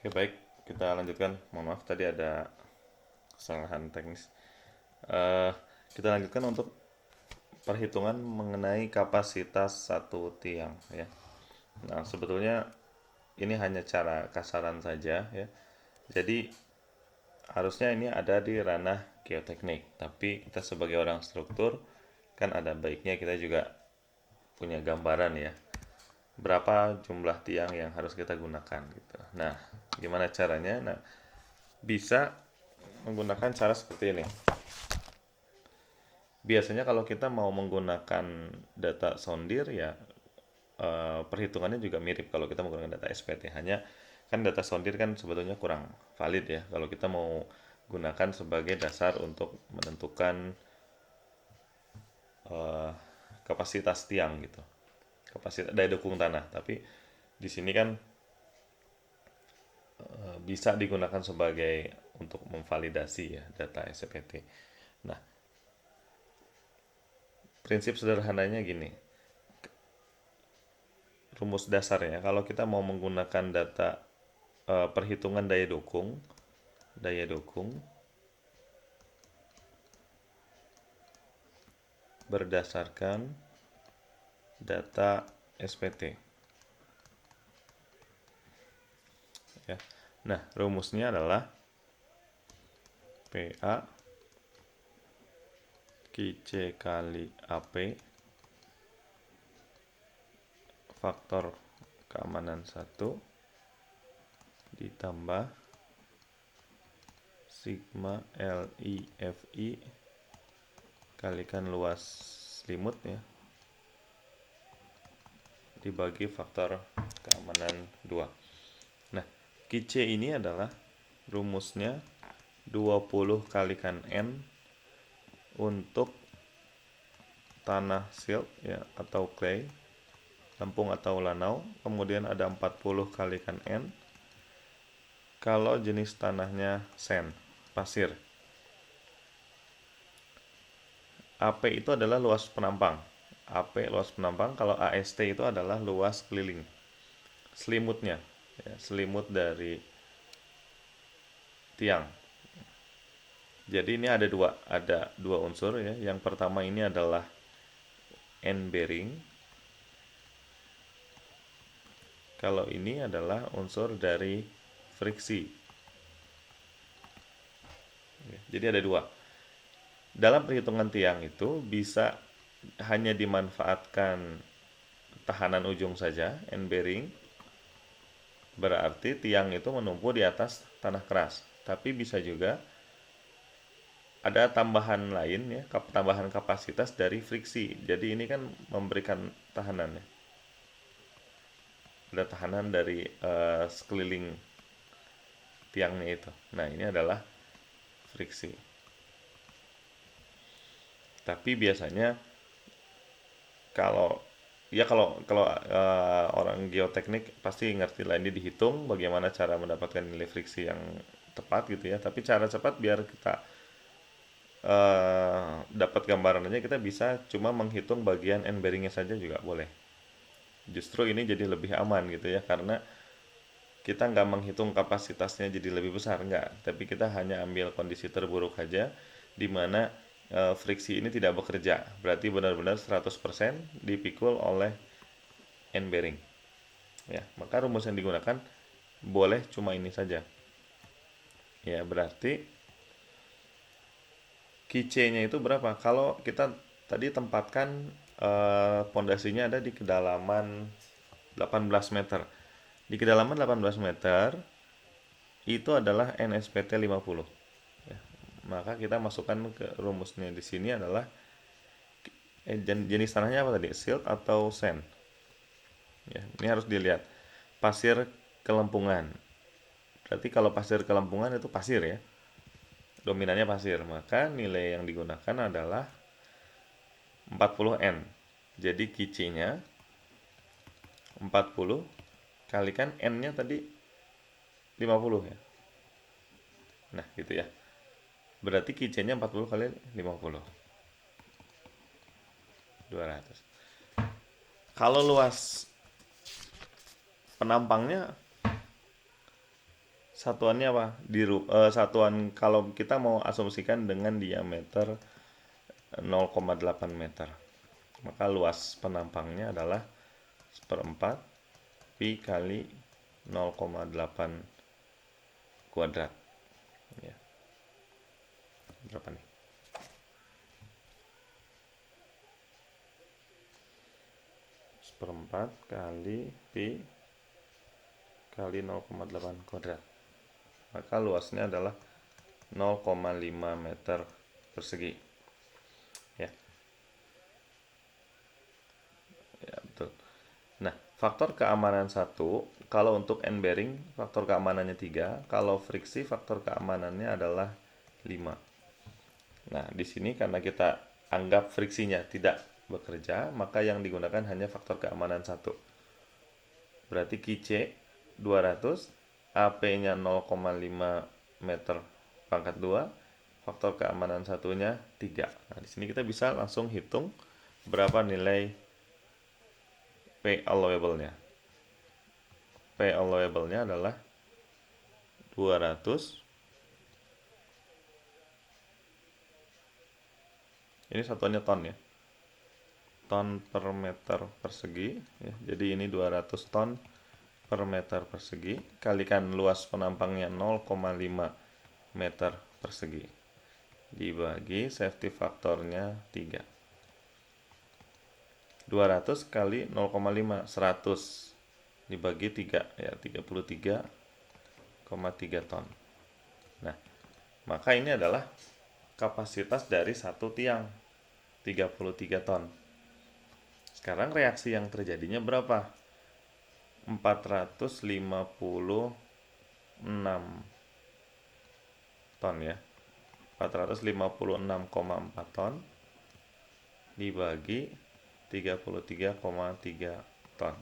Oke, baik, kita lanjutkan. Mohon maaf tadi ada kesalahan teknis. Eh, kita lanjutkan untuk perhitungan mengenai kapasitas satu tiang ya. Nah, sebetulnya ini hanya cara kasaran saja ya. Jadi harusnya ini ada di ranah geoteknik, tapi kita sebagai orang struktur kan ada baiknya kita juga punya gambaran ya. Berapa jumlah tiang yang harus kita gunakan gitu. Nah, gimana caranya? Nah, bisa menggunakan cara seperti ini. Biasanya kalau kita mau menggunakan data sondir ya perhitungannya juga mirip kalau kita menggunakan data SPT. Hanya kan data sondir kan sebetulnya kurang valid ya kalau kita mau gunakan sebagai dasar untuk menentukan eh, kapasitas tiang gitu. Kapasitas daya dukung tanah. Tapi di sini kan bisa digunakan sebagai untuk memvalidasi ya data SPT. Nah, prinsip sederhananya gini. Rumus dasarnya kalau kita mau menggunakan data perhitungan daya dukung berdasarkan data SPT ya. Nah, rumusnya adalah PA QC kali AP faktor keamanan 1 ditambah sigma LIFI kalikan luas selimut ya dibagi faktor keamanan 2. Nah, QC ini adalah rumusnya 20 kalikan N untuk tanah silt ya atau clay, lempung atau lanau, kemudian ada 40 kalikan N kalau jenis tanahnya sand, pasir. AP itu adalah luas penampang. AP luas penampang, kalau AST itu adalah luas keliling. Selimutnya, ya, selimut dari tiang. Jadi ini ada dua unsur ya. Yang pertama ini adalah end bearing. Kalau ini adalah unsur dari friksi. Jadi ada dua. Dalam perhitungan tiang itu bisa hanya dimanfaatkan tahanan ujung saja, end bearing. Berarti tiang itu menumpu di atas tanah keras. Tapi bisa juga ada tambahan lain ya, tambahan kapasitas dari friksi. Jadi ini kan memberikan tahanan ya. Ada tahanan dari sekeliling tiangnya itu. Nah, ini adalah friksi. Tapi biasanya kalau kalau kalau orang geoteknik pasti ngerti lah ini dihitung bagaimana cara mendapatkan nilai friksi yang tepat gitu ya. Tapi cara cepat biar kita dapat gambaran aja kita bisa cuma menghitung bagian end bearingnya saja juga boleh. Justru ini jadi lebih aman gitu ya karena kita nggak menghitung kapasitasnya jadi lebih besar nggak, tapi kita hanya ambil kondisi terburuk aja di mana friksi ini tidak bekerja. Berarti benar-benar 100% dipikul oleh end bearing. Ya, maka rumus yang digunakan boleh cuma ini saja. Ya, berarti QC-nya itu berapa? Kalau kita tadi tempatkan pondasinya ada di kedalaman 18 meter. Di kedalaman 18 meter itu adalah NSPT 50. Ya, maka kita masukkan ke rumusnya di sini adalah jenis tanahnya apa tadi? Silt atau sand? Ya, ini harus dilihat. Pasir kelempungan. Berarti kalau pasir kelempungan itu pasir ya. Dominannya pasir, maka nilai yang digunakan adalah 40N. Jadi QC-nya 40 kalikan N-nya tadi 50 ya. Nah, gitu ya. Berarti QC-nya 40 kali 50. 200. Kalau luas penampangnya satuannya apa? Satuan kalau kita mau asumsikan dengan diameter 0,8 meter. Maka luas penampangnya adalah 1/4 pi kali 0,8 kuadrat. Ya. Berapa nih? Seperempat kali pi kali 0,8 kuadrat. Maka luasnya adalah 0,5 meter persegi. Ya. Ya, betul. Nah, faktor keamanan 1, kalau untuk end bearing faktor keamanannya 3, kalau friksi faktor keamanannya adalah 5. Nah, di sini karena kita anggap friksinya tidak bekerja, maka yang digunakan hanya faktor keamanan 1. Berarti QC 200, AP-nya 0,5 meter pangkat 2, faktor keamanan satunya 3. Nah, di sini kita bisa langsung hitung berapa nilai P allowable-nya. P allowable-nya adalah 200. Ini satuannya ton ya. Ton per meter persegi ya. Jadi ini 200 ton per meter persegi kalikan luas penampangnya 0,5 meter persegi dibagi safety faktornya 3. 200 kali 0,5 100 dibagi 3 ya 33,3 ton. Nah, maka ini adalah kapasitas dari satu tiang 33 ton. Sekarang reaksi yang terjadinya berapa? 456 ton ya. 456,4 ton dibagi 33,3 ton.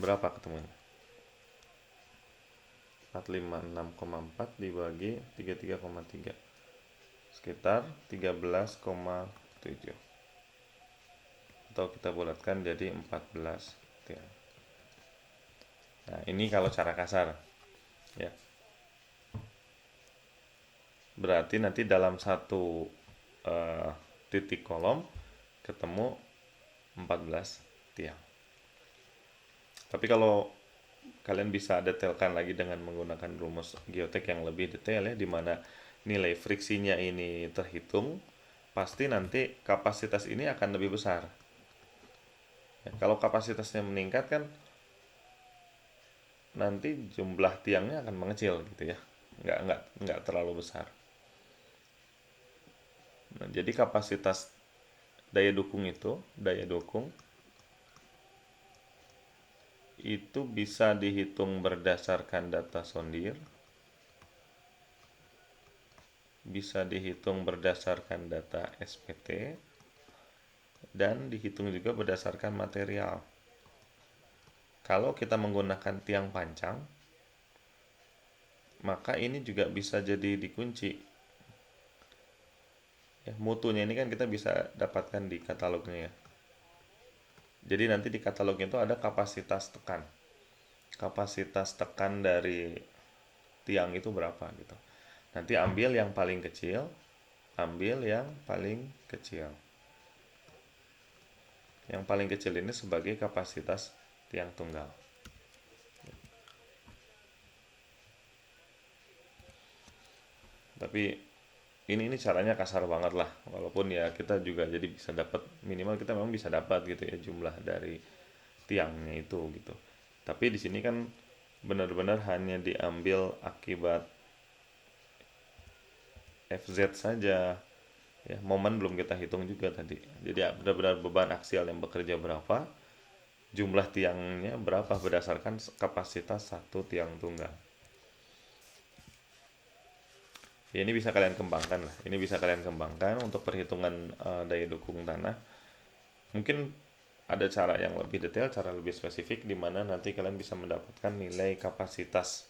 Berapa ketemunya? 456,4 dibagi 33,3. Sekitar 13,7. Atau kita bulatkan jadi 14 tiang. Nah, ini kalau cara kasar. Ya. Berarti nanti dalam satu titik kolom ketemu 14 tiang. Tapi kalau kalian bisa detailkan lagi dengan menggunakan rumus geotek yang lebih detail ya, di mana nilai friksinya ini terhitung, pasti nanti kapasitas ini akan lebih besar. Ya, kalau kapasitasnya meningkat kan nanti jumlah tiangnya akan mengecil gitu ya, nggak terlalu besar. Nah, jadi kapasitas daya dukung itu bisa dihitung berdasarkan data sondir, bisa dihitung berdasarkan data SPT, dan dihitung juga berdasarkan material. Kalau kita menggunakan tiang pancang, maka ini juga bisa jadi dikunci. Ya, mutunya ini kan kita bisa dapatkan di katalognya ya. Jadi nanti di katalognya itu ada kapasitas tekan. Kapasitas tekan dari tiang itu berapa gitu. Nanti ambil yang paling kecil, ambil yang paling kecil. Yang paling kecil ini sebagai kapasitas tiang tunggal. Tapi ini caranya kasar banget lah, walaupun ya kita juga jadi bisa dapat, minimal kita memang bisa dapat gitu ya jumlah dari tiangnya itu gitu. Tapi di sini kan benar-benar hanya diambil akibat FZ saja ya, momen belum kita hitung juga tadi. Jadi ya, benar-benar beban aksial yang bekerja berapa, jumlah tiangnya berapa berdasarkan kapasitas satu tiang tunggal. Ya, ini bisa kalian kembangkan lah. Ini bisa kalian kembangkan untuk perhitungan daya dukung tanah. Mungkin ada cara yang lebih detail, cara lebih spesifik, di mana nanti kalian bisa mendapatkan nilai kapasitas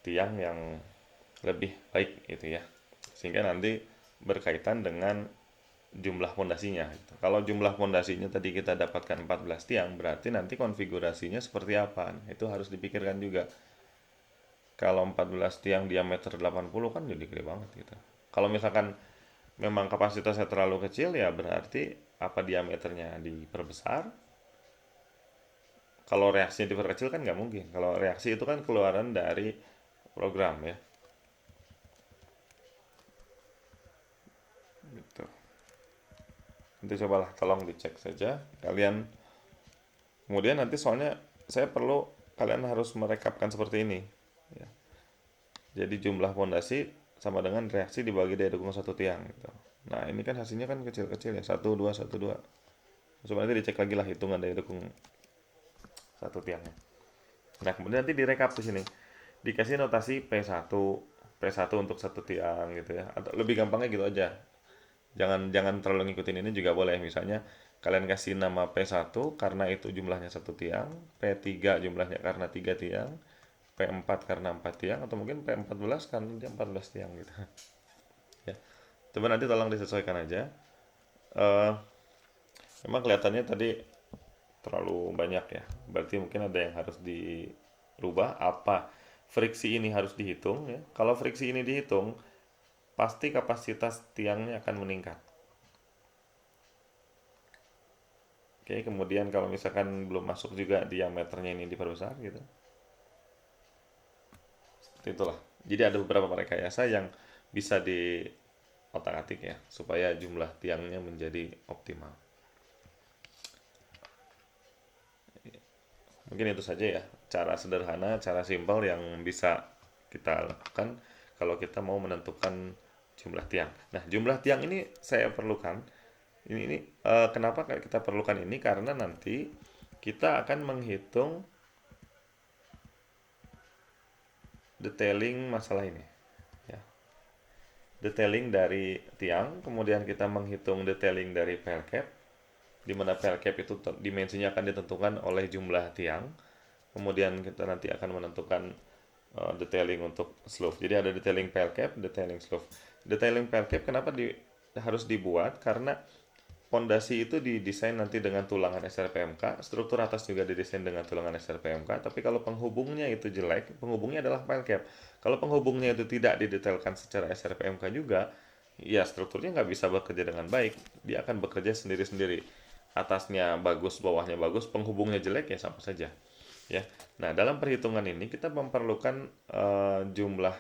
tiang yang lebih baik gitu ya. Sehingga nanti berkaitan dengan jumlah pondasinya gitu. Kalau jumlah pondasinya tadi kita dapatkan 14 tiang, berarti nanti konfigurasinya seperti apa? Nah, itu harus dipikirkan juga. Kalau 14 tiang diameter 80 kan jadi gede banget gitu. Kalau misalkan memang kapasitasnya terlalu kecil ya berarti apa diameternya diperbesar. Kalau reaksinya diperkecil kan nggak mungkin. Kalau reaksi itu kan keluaran dari program ya. Gitu. Nanti cobalah tolong dicek saja kalian. Kemudian nanti soalnya saya perlu kalian harus merekapkan seperti ini. Ya. Jadi jumlah pondasi sama dengan reaksi dibagi dari dukung satu tiang. Gitu. Nah ini kan hasilnya kan kecil-kecil ya, satu dua satu dua. Coba nanti dicek lagi lah hitungan dari dukung satu tiangnya. Nah kemudian nanti direkap di sini. Dikasih notasi P1, P1 untuk satu tiang gitu ya. Atau lebih gampangnya gitu aja. Jangan jangan terlalu ngikutin ini juga boleh. Misalnya kalian kasih nama P1 karena itu jumlahnya satu tiang, P3 jumlahnya karena tiga tiang, P4 karena 4 tiang, atau mungkin P14 karena dia 14 tiang gitu. Ya. Coba nanti tolong disesuaikan aja. Eh, Memang kelihatannya tadi terlalu banyak ya. Berarti mungkin ada yang harus dirubah. Apa friksi ini harus dihitung ya. Kalau friksi ini dihitung, pasti kapasitas tiangnya akan meningkat. Oke, kemudian kalau misalkan belum masuk juga diameternya ini diperbesar gitu. Seperti itulah. Jadi ada beberapa rekayasa yang bisa di otak-atik ya, supaya jumlah tiangnya menjadi optimal. Mungkin itu saja ya, cara sederhana, cara simpel yang bisa kita lakukan kalau kita mau menentukan jumlah tiang. Nah, jumlah tiang ini saya perlukan. Kenapa kita perlukan ini? Karena nanti kita akan menghitung detailing masalah ini. Ya. Detailing dari tiang, kemudian kita menghitung detailing dari pile cap, di mana pile cap itu dimensinya akan ditentukan oleh jumlah tiang. Kemudian kita nanti akan menentukan detailing untuk slope. Jadi ada detailing pile cap, detailing slope. Detailing pile cap kenapa harus dibuat? Karena pondasi itu didesain nanti dengan tulangan SRPMK, struktur atas juga didesain dengan tulangan SRPMK, tapi kalau penghubungnya itu jelek, penghubungnya adalah pile cap. Kalau penghubungnya itu tidak didetailkan secara SRPMK juga, ya strukturnya nggak bisa bekerja dengan baik. Dia akan bekerja sendiri-sendiri. Atasnya bagus, bawahnya bagus, penghubungnya jelek ya sama saja. Ya. Nah, dalam perhitungan ini kita memerlukan jumlah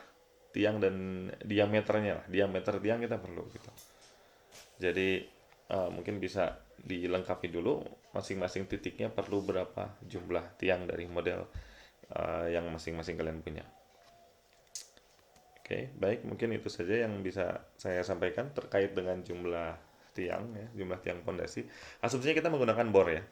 tiang dan diameternya lah. Diameter tiang kita perlu gitu. Jadi mungkin bisa dilengkapi dulu masing-masing titiknya perlu berapa jumlah tiang dari model yang masing-masing kalian punya. Oke, baik, mungkin itu saja yang bisa saya sampaikan terkait dengan jumlah tiang ya, jumlah tiang pondasi. Asumsinya kita menggunakan bor ya.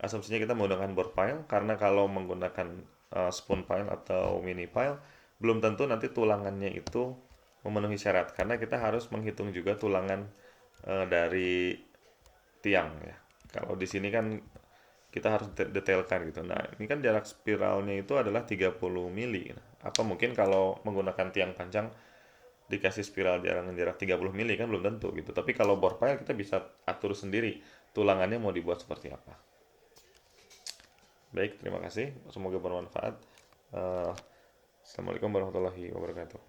Asumsinya kita menggunakan bor pile karena kalau menggunakan spoon pile atau mini pile belum tentu nanti tulangannya itu memenuhi syarat karena kita harus menghitung juga tulangan dari tiang ya. Kalau di sini kan kita harus detailkan gitu. Nah, ini kan jarak spiralnya itu adalah 30 mili. Nah, apa mungkin kalau menggunakan tiang panjang dikasih spiral jarak 30 mili kan belum tentu gitu. Tapi kalau bore pile kita bisa atur sendiri tulangannya mau dibuat seperti apa. Baik, terima kasih. Semoga bermanfaat. Assalamualaikum warahmatullahi wabarakatuh.